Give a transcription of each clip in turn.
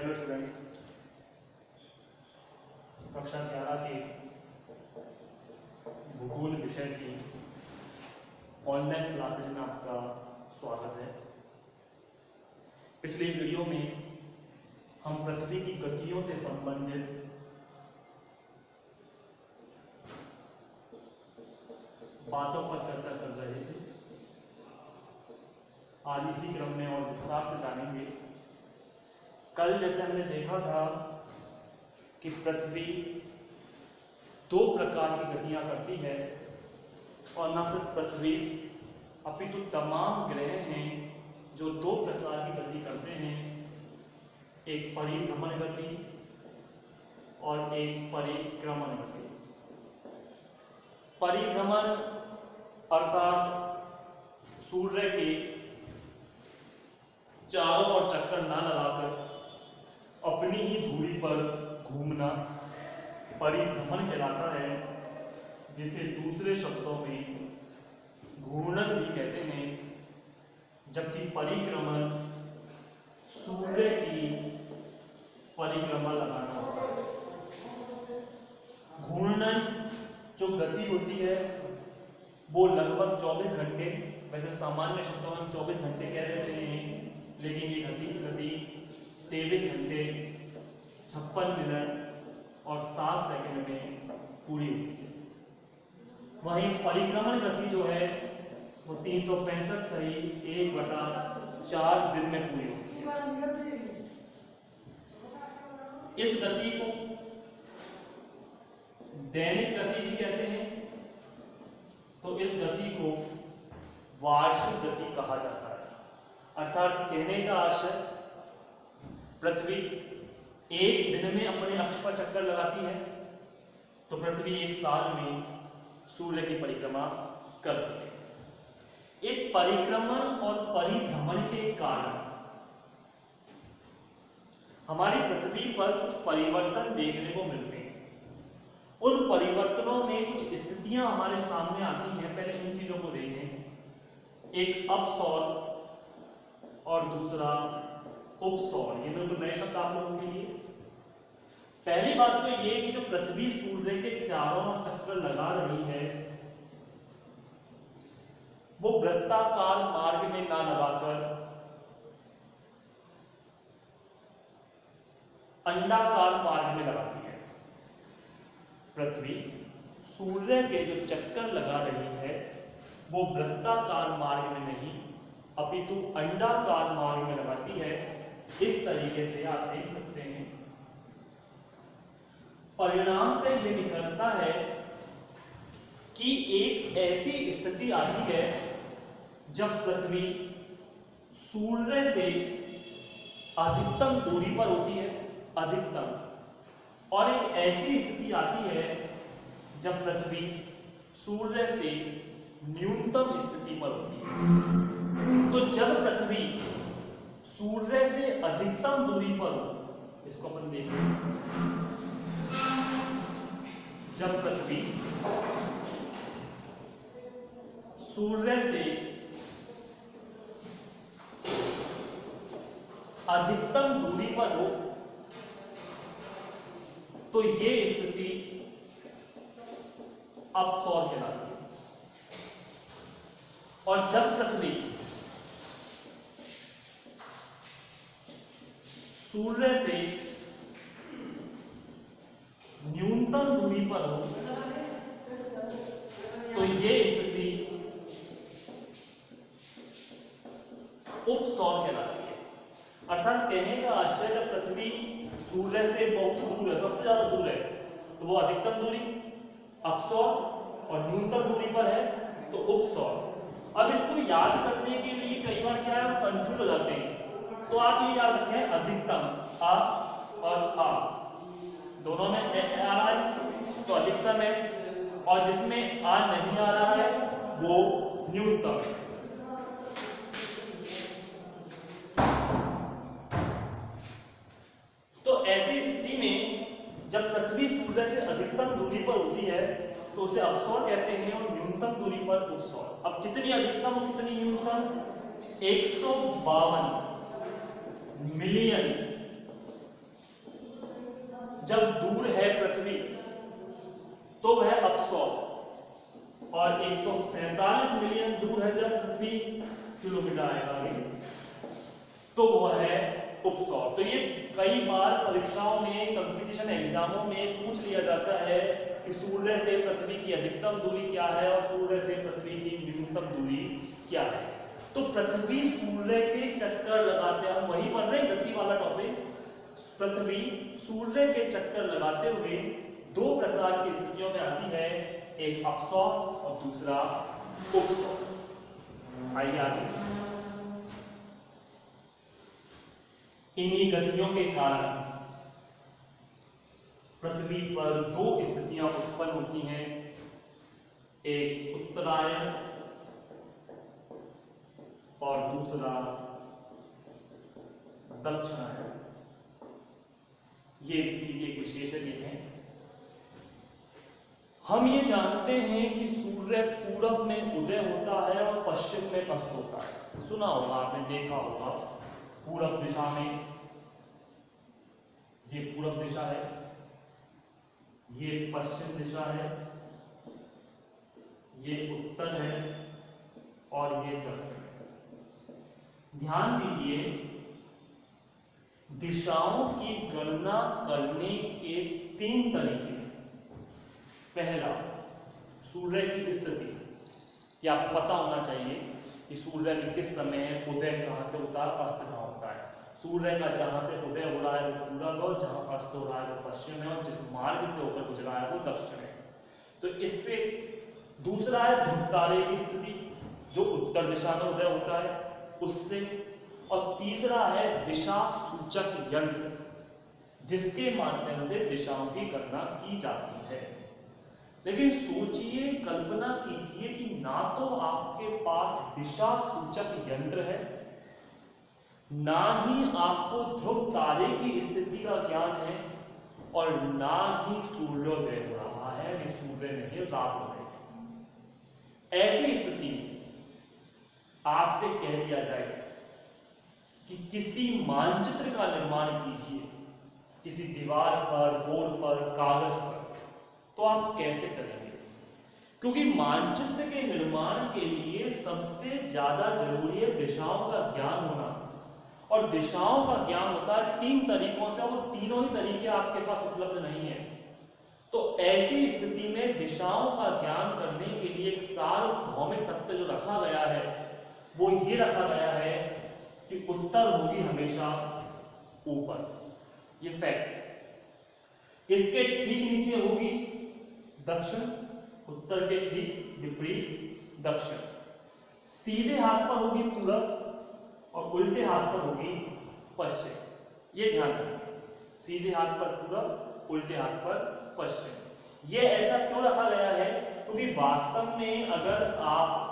Hello students, कक्षा 11 के भूगोल विषय की ऑनलाइन क्लासेज में आपका स्वागत है। पिछले वीडियो में हम पृथ्वी की गतियों से संबंधित बातों पर चर्चा कर रहे थे। आज इसी क्रम में और विस्तार से जानेंगे। कल जैसे हमने देखा था कि पृथ्वी दो प्रकार की गतियां करती है, और न सिर्फ पृथ्वी अपितु तमाम ग्रह हैं जो दो प्रकार की गति करते हैं, एक परिभ्रमण गति और एक परिक्रमण गति। परिभ्रमण अर्थात सूर्य के चारों ओर चक्कर ना लगाकर अपनी ही धुरी पर घूमना परिभ्रमण कहलाता है, जिसे दूसरे शब्दों में घूर्णन भी कहते हैं। जबकि परिक्रमण सूर्य की परिक्रमा लगाना होता है। घूर्णन जो गति होती है वो लगभग 24 घंटे, वैसे सामान्य शब्दों में 24 घंटे कह देते हैं, लेकिन ये गति 23 घंटे 56 मिनट और 7 सेकंड में पूरी होती है। वहीं परिक्रमण गति जो है वो 365 सही 1/4 दिन में पूरी होती है। इस गति को दैनिक गति भी कहते हैं, तो इस गति को वार्षिक गति कहा जाता है। अर्थात कहने का आशय, पृथ्वी एक दिन में अपने अक्ष पर चक्कर लगाती है, तो पृथ्वी एक साल में सूर्य की परिक्रमा करती है। इस परिक्रमण और परिभ्रमण के कारण हमारी पृथ्वी पर कुछ परिवर्तन देखने को मिलते हैं। उन परिवर्तनों में कुछ स्थितियां हमारे सामने आती हैं। पहले इन चीजों को देखें। एक अपसौर और दूसरा उपसौर, ये बिल्कुल नए शब्द आप लोगों के लिए। पहली बात तो ये कि जो पृथ्वी सूर्य के चारों ओर चक्कर लगा रही है वो वृत्ताकार मार्ग में ना लगाकर अंडाकार मार्ग में लगाती है। पृथ्वी सूर्य के जो चक्कर लगा रही है वो वृत्ताकार मार्ग में नहीं अपितु अंडाकार मार्ग में लगाती है। इस तरीके से आप देख सकते हैं। परिणाम पे ये निकलता है कि एक ऐसी स्थिति आती है जब पृथ्वी सूर्य से अधिकतम दूरी पर होती है, अधिकतम, और एक ऐसी स्थिति आती है जब पृथ्वी सूर्य से न्यूनतम स्थिति पर होती है। तो जब पृथ्वी सूर्य से अधिकतम दूरी पर हो, इसको अपन देखें, जब पृथ्वी सूर्य से अधिकतम दूरी पर हो तो ये स्थिति अपसौर कहलाती है। और जब पृथ्वी सूर्य से न्यूनतम दूरी पर हो तो ये स्थिति उपसौर कहलाती है। अर्थात कहने का आशय, जब पृथ्वी सूर्य से बहुत दूर है, सबसे ज्यादा दूर है, तो वो अधिकतम दूरी अपसौर, और न्यूनतम दूरी पर है तो उपसौर। अब इसको याद करने के लिए कई बार क्या है, कंफ्यूज हो जाते हैं। तो आप ये याद रखें, अधिकतम आ और आ दोनों में आ रहा है तो अधिकतम है, और जिसमें आ नहीं आ रहा है वो न्यूनतम है। तो ऐसी स्थिति में जब पृथ्वी सूर्य से अधिकतम दूरी पर होती है तो उसे अपसौर कहते हैं, और न्यूनतम दूरी पर उपसौर। अब कितनी अधिकतम और कितनी न्यूनतम? 152 मिलियन जब दूर है पृथ्वी तो वह अपसौर, और 147 मिलियन दूर है जब पृथ्वी किलोमीटर आएगा तो वह है उपसौर। तो ये कई बार परीक्षाओं में, कंपटीशन एग्जामों में पूछ लिया जाता है कि सूर्य से पृथ्वी की अधिकतम दूरी क्या है और सूर्य से पृथ्वी की न्यूनतम दूरी क्या है। तो पृथ्वी सूर्य के चक्कर लगाते, हम वही पढ़ रहे हैं गति वाला टॉपिक। पृथ्वी सूर्य के चक्कर लगाते हुए दो प्रकार की स्थितियों में आती है, एक अपसौर और दूसरा उपसौर। आइए आगे। इन्हीं गतियों के कारण पृथ्वी पर दो स्थितियां उत्पन्न होती हैं, एक उत्तरायण और दूसरा दक्षिणायन। ये चीज एक विशेषण है। हम ये जानते हैं कि सूर्य पूरब में उदय होता है और पश्चिम में अस्त होता है। सुना होगा आपने, देखा होगा, पूरब दिशा में, ये पूरब दिशा है, ये पश्चिम दिशा है, ये उत्तर है और ये दक्षिण है। ध्यान दीजिए, दिशाओं की गणना करने के 3 तरीके। पहला, सूर्य की स्थिति, कि आपको पता होना चाहिए कि सूर्य में किस समय उदय कहां से होता है, अस्त कहां होता है। सूर्य का जहां से उदय हो रहा है वो पूरब है, जहां अस्त हो रहा है वो पश्चिम है, और जिस मार्ग से होकर गुजरा है वो दक्षिण है। तो इससे दूसरा है ध्रुव तारे की स्थिति, जो उत्तर दिशा में उदय होता है उससे। और तीसरा है दिशा सूचक यंत्र, जिसके माध्यम से दिशाओं की गणना की जाती है। लेकिन सोचिए, कल्पना कीजिए कि ना तो आपके पास दिशा सूचक यंत्र है, ना ही आपको ध्रुव तारे की स्थिति का ज्ञान है, और ना ही सूर्योदय हो रहा है, कि सूर्य नहीं रात हो रही है। ऐसी स्थिति आपसे कह दिया जाए कि किसी मानचित्र का निर्माण कीजिए, किसी दीवार पर, बोर्ड पर, कागज पर, तो आप कैसे करेंगे? क्योंकि मानचित्र के निर्माण के लिए सबसे ज्यादा जरूरी है दिशाओं का ज्ञान होना, और दिशाओं का ज्ञान होता है 3 तरीकों से, और वो तीनों ही तरीके आपके पास उपलब्ध नहीं है। तो ऐसी स्थिति में दिशाओं का ज्ञान करने के लिए एक सार्वभौमिक सत्य जो रखा गया है वो ये रखा गया है कि उत्तर होगी हमेशा ऊपर। ये फैक्ट। इसके ठीक नीचे होगी दक्षिण, उत्तर के ठीक विपरीत दक्षिण। सीधे हाथ पर होगी पूरब और उल्टे हाथ पर होगी पश्चिम। ये ध्यान रखिए, सीधे हाथ पर पूरब, उल्टे हाथ पर पश्चिम। ये ऐसा क्यों रखा गया है? क्योंकि वास्तव में अगर आप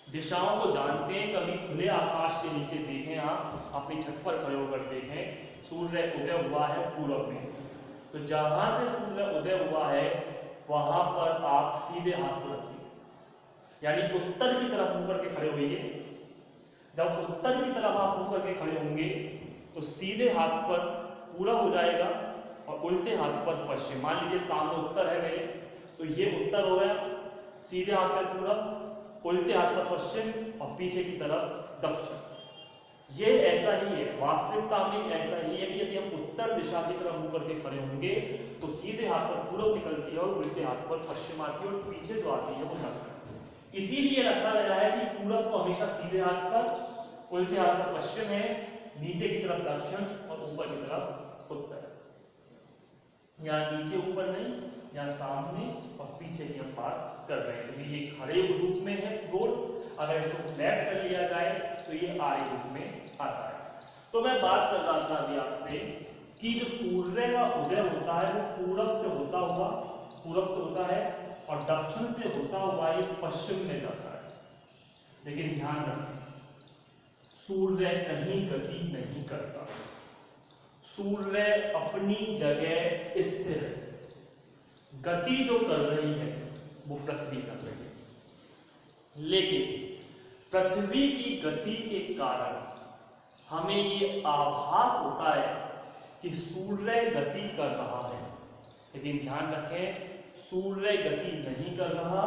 दिशाओं को जानते हैं, कभी खुले आकाश के नीचे देखें, आप अपनी छत पर खड़े होकर देखें, सूर्य उदय हुआ है पूरब में, तो जहां से सूर्य उदय हुआ है वहां पर आप सीधे हाथ को रखिए, यानी उत्तर की तरफ मुंह करके खड़े होइए। जब उत्तर की तरफ आप मुंह करके खड़े होंगे तो सीधे हाथ पर पूरब हो जाएगा और उल्टे हाथ पर पश्चिम। मान लीजिए सामने उत्तर है मेरे, तो ये उत्तर हो गया, सीधे हाथ पर पूरब, उल्टे हाथ पर पश्चिम और पीछे की तरफ दक्षिण। ये ऐसा ही है, वास्तविकता में ऐसा ही है कि यदि हम उत्तर दिशा की तरफ मुंह करके खड़े होंगे तो सीधे हाथ पर पूरब निकलती है और उल्टे हाथ पर पश्चिम आती है, और पीछे जो आती है वो दक्षिण। इसीलिए रखा गया है कि पूरब को हमेशा सीधे हाथ पर, उल्टे हाथ पर पश्चिम है, नीचे की तरफ दक्षिण और ऊपर की तरफ उत्तर। यहाँ नीचे ऊपर नहीं, यहाँ सामने और पीछे की हम बात कर रहे हैं। तो ये खड़े रूप में है गोल, अगर इसको फ्लैट कर लिया जाए तो ये आड़े रूप में आता है। तो मैं बात कर रहा था अभी आपसे कि जो सूर्य का उदय होता है वो पूरब से होता है और दक्षिण से होता हुआ ये पश्चिम में जाता है। लेकिन ध्यान रखें, सूर्य कहीं गति नहीं करता, सूर्य अपनी जगह स्थिर है। गति जो कर रही है वो पृथ्वी कर रही है, लेकिन पृथ्वी की गति के कारण हमें ये आभास होता है कि सूर्य गति कर रहा है, लेकिन ध्यान रखें सूर्य गति नहीं कर रहा,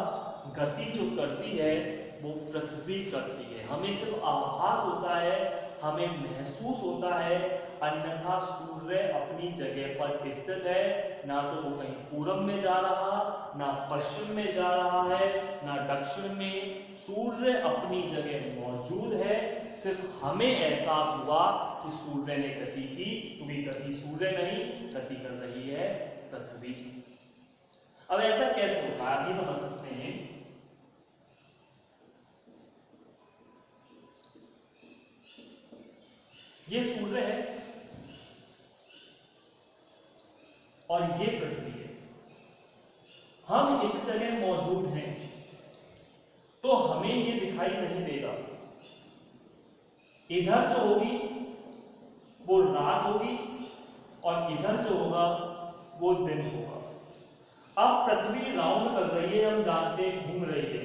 गति जो करती है वो पृथ्वी करती है। हमें सिर्फ आभास होता है, हमें महसूस होता है, अन्यथा सूर्य अपनी जगह पर स्थित है। ना तो वो कहीं पूरब में जा रहा, ना पश्चिम में जा रहा है, ना दक्षिण में। सूर्य अपनी जगह मौजूद है, सिर्फ हमें एहसास हुआ कि सूर्य ने गति की, क्योंकि गति सूर्य नहीं, गति कर रही है पृथ्वी। अब ऐसा कैसे होता है, आप ये समझ सकते हैं। ये सूर्य है और ये पृथ्वी है। हम इस जगह मौजूद हैं तो हमें ये दिखाई नहीं देगा। इधर जो होगी वो रात होगी और इधर जो होगा वो दिन होगा। अब पृथ्वी राउंड कर रही है, हम जानते हैं, घूम रही है।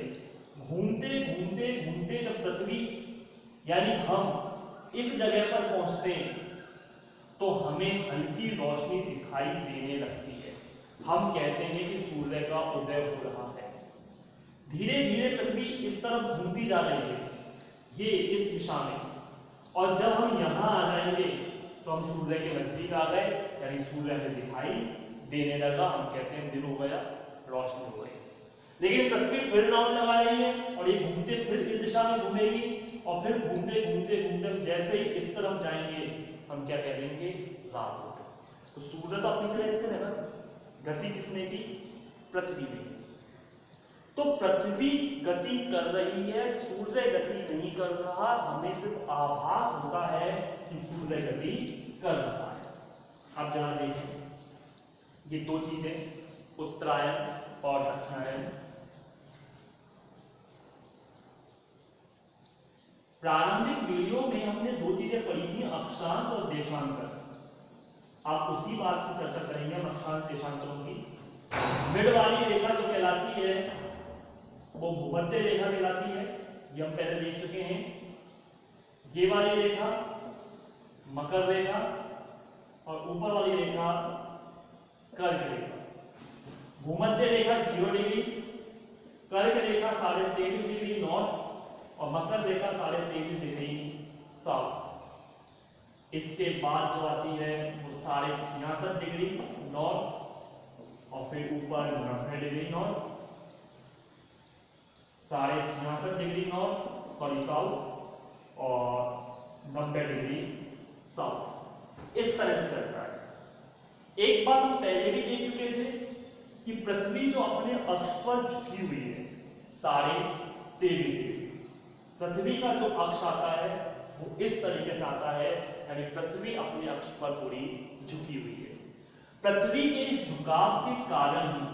घूमते घूमते घूमते जब पृथ्वी यानी हम इस जगह पर पहुंचते हैं तो हमें हल्की रोशनी दिखाई देने लगती है। हम कहते हैं कि सूर्य का उदय हो रहा है। धीरे धीरे पृथ्वी इस तरफ घूमती जा रही है, ये इस दिशा में, और जब हम यहाँ आ जाएंगे तो हम सूर्य के नजदीक आ गए, यानी सूर्य हमें दिखाई देने लगा। हम कहते हैं दिन हो गया, रोशनी हो गई। लेकिन पृथ्वी फिर राउंड लगा रही है और ये घूमते फिर इस दिशा में घूमेगी और फिर घूमते घूमते घूमते जैसे ही इस तरफ जाएंगे हम क्या कह देंगे, रात हो गई। तो सूर्य तो अपनी जगह स्थिर है ना, गति किसने की, पृथ्वी ने। तो पृथ्वी गति कर रही है, सूर्य गति नहीं कर रहा। हमें सिर्फ आभास होता है कि सूर्य गति कर रहा है। अब जरा देखिए ये दो चीजें, उत्तरायण और दक्षिणायन। प्रारंभिक वीडियो में हमने दो चीजें पढ़ी थी, अक्षांश और देशांतर। आप उसी बात की चर्चा करेंगे हम, अक्षांश देशांतरों की। मिड वाली रेखा जो कहलाती है वो भूमध्य रेखा कहलाती है, ये हम पहले देख चुके हैं। ये वाली रेखा मकर रेखा और ऊपर वाली रेखा कर्क रेखा। भूमध्य रेखा 0 डिग्री, कर्क रेखा 23.5 डिग्री नॉर्थ और मकर रेखा 23.5 डिग्री साउथ। इसके बाद जो आती है वो 66.5 डिग्री नॉर्थ और फिर ऊपर 90 degree north, 66.5 degree north sorry south और 90 डिग्री साउथ। इस तरह से चलता है। एक बात हम पहले भी देख चुके थे कि पृथ्वी जो अपने अक्ष पर झुकी हुई है 23.5 डिग्री। पृथ्वी का जो अक्ष आता है वो इस तरीके से आता है, यानी पृथ्वी अपने अक्ष पर थोड़ी झुकी हुई है। पृथ्वी के इस झुकाव के कारण ही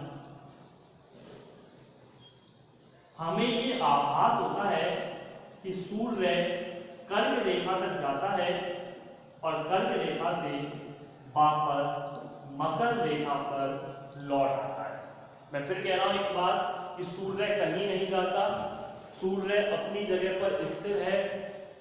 हमें ये आभास होता है कि सूर्य कर्क रेखा तक जाता है और कर्क रेखा से वापस मकर रेखा पर लौट आता है। मैं फिर कह रहा हूं एक बात कि सूर्य कहीं नहीं जाता, सूर्य अपनी जगह पर स्थिर है,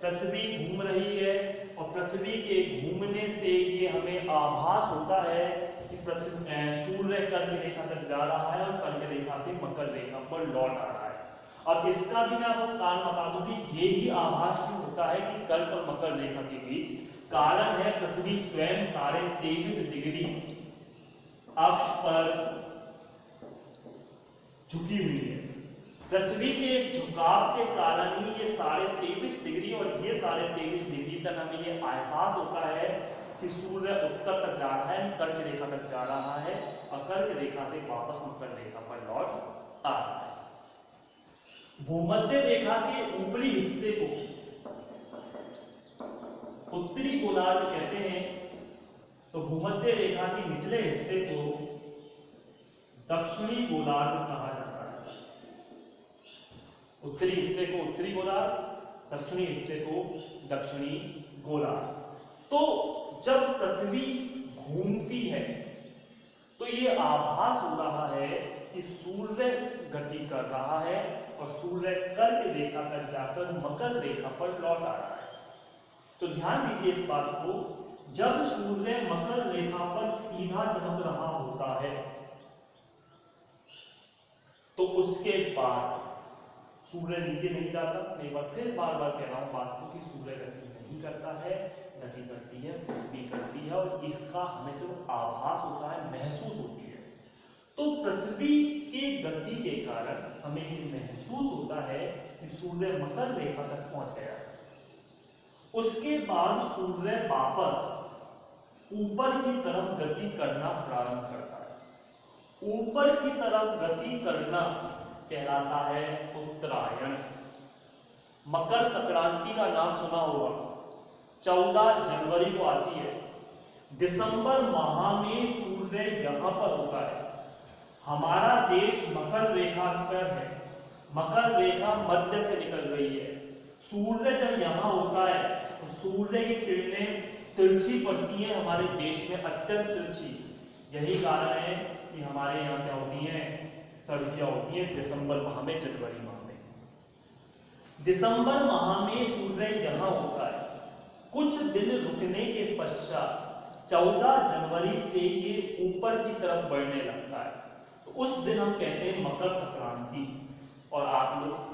पृथ्वी घूम रही है और पृथ्वी के घूमने से ये हमें आभास होता है कि सूर्य कर्क रेखा तक जा रहा है और कर्क रेखा से मकर रेखा पर लौट आ रहा है। अब इसका भी मैं आपको कारण बता दूं कि ये ही आभास क्यों होता है कि कर्क और मकर रेखा के बीच कारण है पृथ्वी स्वयं 23.5 डिग्री अक्ष पर झुकी हुई है। पृथ्वी के इस झुकाव के कारण ही ये 23.5 डिग्री और ये 23.5 डिग्री तक हमें ये एहसास होता है कि सूर्य उत्तर तक जा रहा है, कर्क रेखा तक जा रहा है और कर्क रेखा से वापस मकर रेखा पर लौट आ रहा है। भूमध्य रेखा के ऊपरी हिस्से को उत्तरी गोलार्ध कहते हैं, तो भूमध्य रेखा के निचले हिस्से को दक्षिणी गोलार्ध कहा जाता है। उत्तरी हिस्से को उत्तरी गोलार्ध, दक्षिणी हिस्से को दक्षिणी गोलार्ध। तो जब पृथ्वी घूमती है तो ये आभास हो रहा है कि सूर्य गति कर रहा है और सूर्य कर्क रेखा तक जाकर मकर रेखा पर लौट आ रहा है। तो ध्यान दीजिए इस बात को, जब सूर्य मकर रेखा पर सीधा चमक रहा होता है तो उसके बाद सूर्य नीचे नहीं जाता। मैं एक बार फिर बार बार कह रहा हूं बात को कि सूर्य गति नहीं करता है, गति करती है, पृथ्वी करती है, और इसका हमें सिर्फ आभास होता है, महसूस होती है। तो पृथ्वी की गति के कारण हमें ये महसूस होता है कि सूर्य मकर रेखा तक पहुंच गया है। उसके बाद सूर्य वापस ऊपर की तरफ गति करना प्रारंभ करता है। ऊपर की तरफ गति करना कहलाता है उत्तरायण। मकर संक्रांति का नाम सुना होगा, 14 जनवरी को आती है। दिसंबर माह में सूर्य यहां पर होता है। हमारा देश मकर रेखा पर है, मकर रेखा मध्य से निकल रही है। सूर्य जब यहां होता है तो सूर्य की किरणें तिरछी पड़ती हैं हमारे देश में, अत्यंत तिरछी। यही कारण है कि हमारे यहाँ क्या होती हैं, सर्दियां होती हैं दिसंबर माह में, जनवरी माह में। दिसंबर माह में सूर्य यहां होता है। कुछ दिन रुकने के पश्चात 14 जनवरी से ये ऊपर की तरफ बढ़ने लगता है। तो उस दिन हम कहते हैं मकर संक्रांति। और आप लोग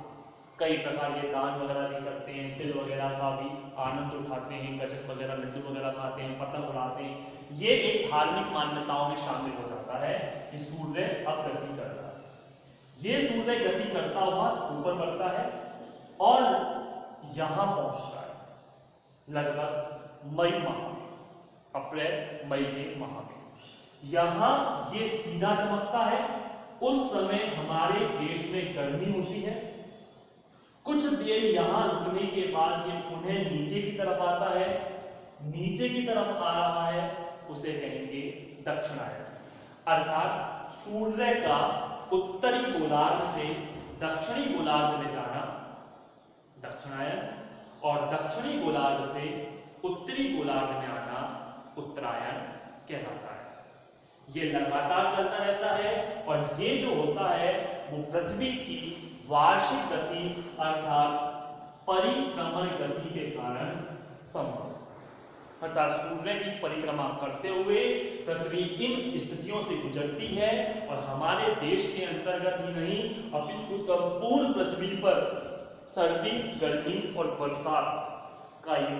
कई प्रकार के दान वगैरह भी करते हैं, तिल वगैरह का भी आनंद उठाते हैं, गजक वगैरह, लड्डू वगैरह खाते हैं, पतंग उड़ाते हैं। ये एक धार्मिक मान्यताओं में शामिल हो जाता है कि सूर्य अब गति कर रहा है। ये सूर्य गति करता हुआ ऊपर बढ़ता है और यहां पहुंचता है लगभग मई माह, अप्रैल मई के माह में। यहां ये सीधा चमकता है। उस समय हमारे देश में गर्मी होती है। कुछ देर यहां रुकने के बाद ये पुनः नीचे की तरफ आता है। नीचे की तरफ आ रहा है, उसे कहेंगे दक्षिणायन। अर्थात सूर्य का उत्तरी गोलार्ध से दक्षिणी गोलार्ध में जाना दक्षिणायन, और दक्षिणी गोलार्ध से उत्तरी गोलार्ध में आना उत्तरायण कहलाता है। ये लगातार चलता रहता है और ये जो होता है वो पृथ्वी की वार्षिक गति अर्थात परिक्रमण गति के कारण संभव है। अर्थात सूर्य की परिक्रमा करते हुए पृथ्वी इन स्थितियों से गुजरती है और हमारे देश के अंतर्गत ही नहीं अपितु संपूर्ण पृथ्वी पर सर्दी, गर्मी और बरसात का ये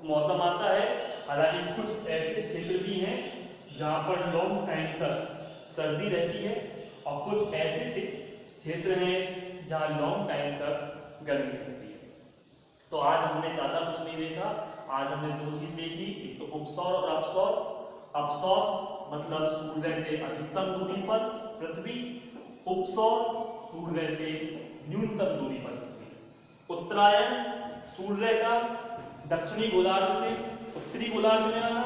मौसम आता है। हालांकि कुछ ऐसे क्षेत्र भी हैं जहां पर लॉन्ग टाइम तक सर्दी रहती है और कुछ ऐसे क्षेत्र हैं जहां लॉन्ग टाइम तक गर्मी रहती है। तो आज हमने ज्यादा कुछ नहीं देखा। आज हमने दो चीज देखी, एक तो उपसौर और अपसौर। अपसौर मतलब सूर्य से अधिकतम दूरी पर पृथ्वी, उपसौर सूर्य से न्यूनतम दूरी पर पृथ्वी। उत्तरायण सूर्य का दक्षिणी गोलार्ध से उत्तरी गोलार्ध में आना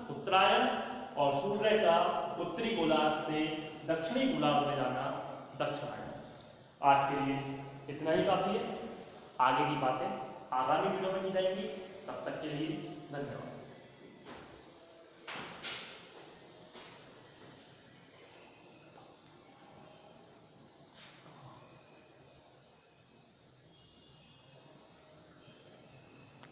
उत्तरायण, और सूर्य का उत्तरी गोलार्ध से दक्षिणी गोलार्ध में जाना दक्षिणायन। आज के लिए इतना ही काफी है। आगे की बातें आगामी वीडियो में की जाएंगी। तब तक के लिए धन्यवाद।